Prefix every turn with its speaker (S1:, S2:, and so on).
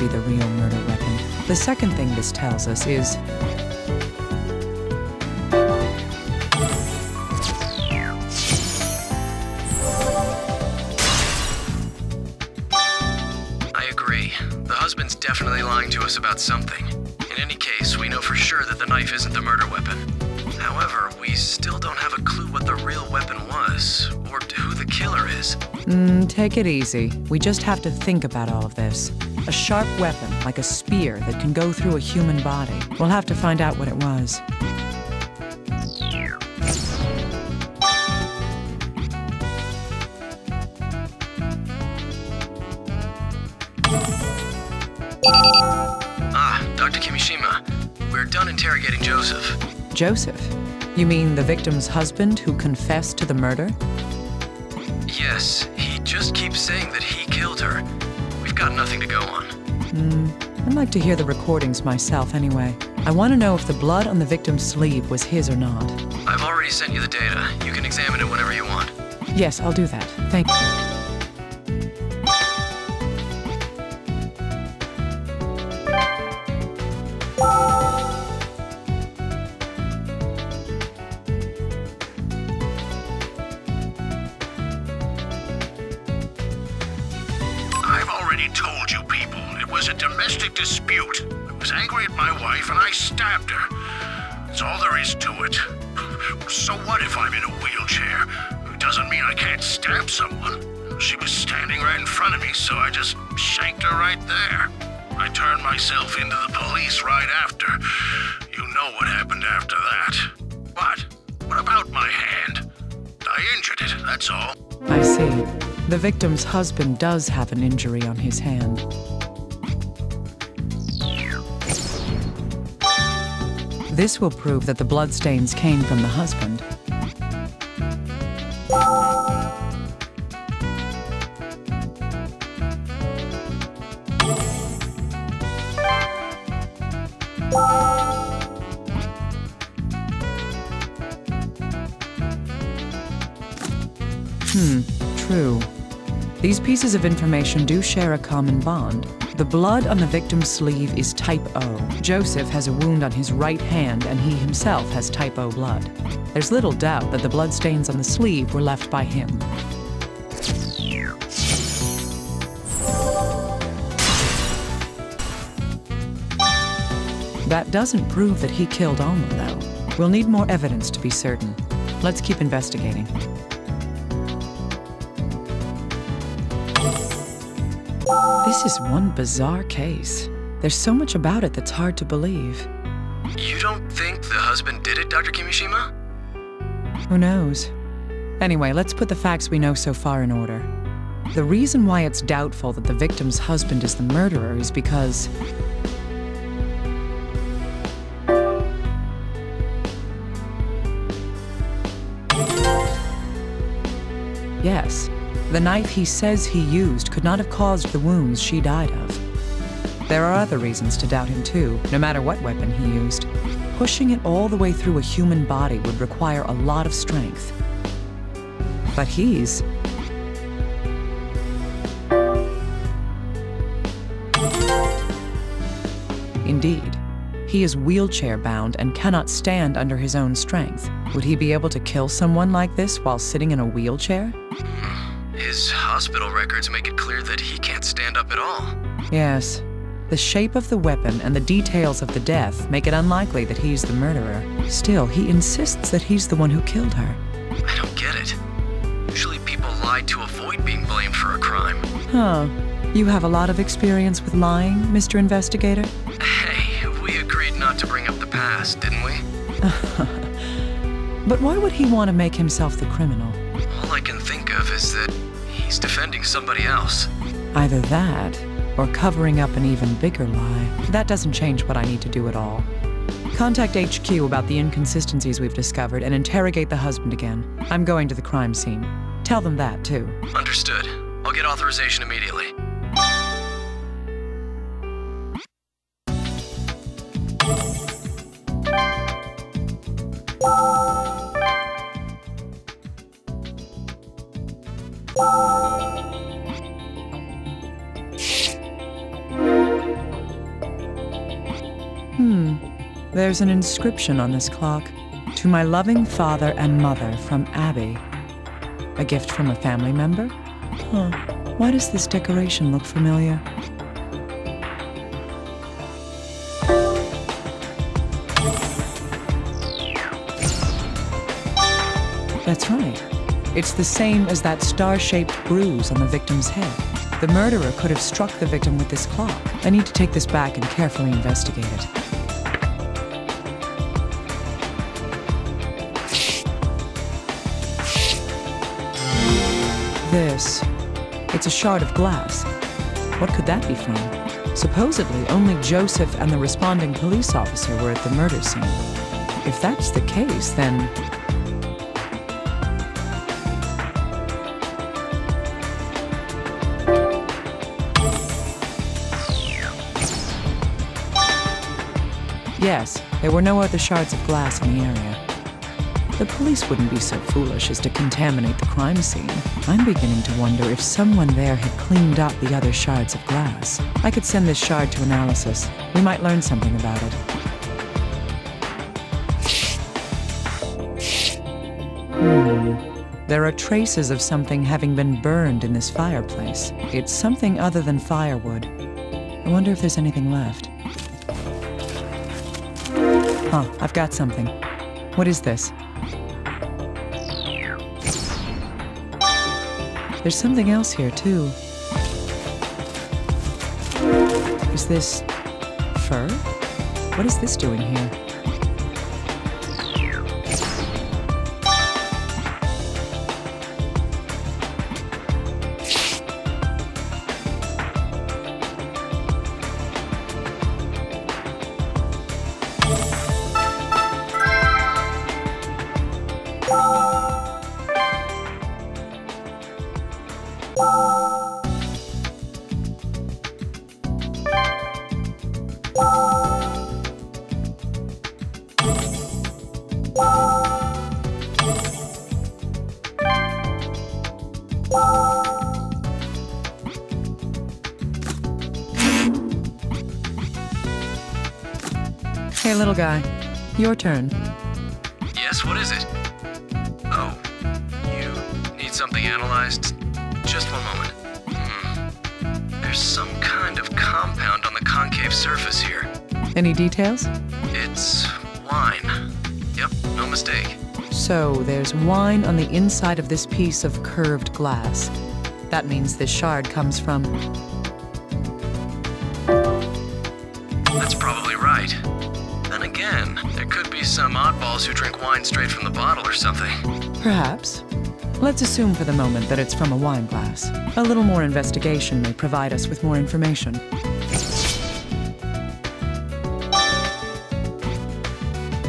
S1: be the real murder weapon. The second thing this tells us is...
S2: I agree. The husband's definitely lying to us about something. In any case, we know for sure that the knife isn't the murder weapon. However, we still don't have a clue what the real weapon was, or who the killer is.
S1: Take it easy. We just have to think about all of this. A sharp weapon, like a spear, that can go through a human body. We'll have to find out what it was.
S2: Dr. Kimishima, we're done interrogating Joseph.
S1: Joseph? You mean the victim's husband who confessed to the murder?
S2: Yes, he just keeps saying that he killed her. We've got nothing to go on.
S1: I'd like to hear the recordings myself anyway. I want to know if the blood on the victim's sleeve was his or not.
S2: I've already sent you the data. You can examine it whenever you want.
S1: Yes, I'll do that. Thank you.
S3: Told you people, it was a domestic dispute. I was angry at my wife and I stabbed her. That's all there is to it. So what if I'm in a wheelchair? It doesn't mean I can't stab someone. She was standing right in front of me, so I just shanked her right there. I turned myself into the police right after. You know what happened after that. What about my hand? I injured it, that's all.
S1: I see. The victim's husband does have an injury on his hand. This will prove that the bloodstains came from the husband. True. These pieces of information do share a common bond. The blood on the victim's sleeve is type O. Joseph has a wound on his right hand, and he himself has type O blood. There's little doubt that the bloodstains on the sleeve were left by him. That doesn't prove that he killed Alma, though. We'll need more evidence to be certain. Let's keep investigating. This is one bizarre case. There's so much about it that's hard to believe.
S2: You don't think the husband did it, Dr. Kimishima?
S1: Who knows? Anyway, let's put the facts we know so far in order. The reason why it's doubtful that the victim's husband is the murderer is because... Yes. The knife he says he used could not have caused the wounds she died of. There are other reasons to doubt him too, no matter what weapon he used. Pushing it all the way through a human body would require a lot of strength. But he's... Indeed. He is wheelchair-bound and cannot stand under his own strength. Would he be able to kill someone like this while sitting in a wheelchair?
S2: His hospital records make it clear that he can't stand up at all.
S1: Yes. The shape of the weapon and the details of the death make it unlikely that he's the murderer. Still, he insists that he's the one who killed her.
S2: I don't get it. Usually people lie to avoid being blamed for a crime.
S1: Huh. You have a lot of experience with lying, Mr. Investigator?
S2: Hey, we agreed not to bring up the past, didn't we?
S1: But why would he want to make himself the criminal?
S2: All I can think of is that he's defending somebody else.
S1: Either that, or covering up an even bigger lie. That doesn't change what I need to do at all. Contact HQ about the inconsistencies we've discovered and interrogate the husband again. I'm going to the crime scene. Tell them that, too.
S2: Understood. I'll get authorization immediately.
S1: There's an inscription on this clock. To my loving father and mother from Abby. A gift from a family member? Why does this decoration look familiar? That's right. It's the same as that star-shaped bruise on the victim's head. The murderer could have struck the victim with this clock. I need to take this back and carefully investigate it. It's a shard of glass. What could that be from? Supposedly, only Joseph and the responding police officer were at the murder scene. If that's the case, then... Yes, there were no other shards of glass in the area. The police wouldn't be so foolish as to contaminate the crime scene. I'm beginning to wonder if someone there had cleaned up the other shards of glass. I could send this shard to analysis. We might learn something about it. There are traces of something having been burned in this fireplace. It's something other than firewood. I wonder if there's anything left. I've got something. What is this? There's something else here, too. Is this fur? What is this doing here? Hey, little guy. Your turn.
S2: Yes, what is it? Oh, you need something analyzed? Just one moment. There's some kind of compound on the concave surface here.
S1: Any details?
S2: It's wine. Yep, no mistake.
S1: So, there's wine on the inside of this piece of curved glass. That means this shard comes from...
S2: That's probably right. Then again, there could be some oddballs who drink wine straight from the bottle or something.
S1: Perhaps. Let's assume for the moment that it's from a wine glass. A little more investigation may provide us with more information.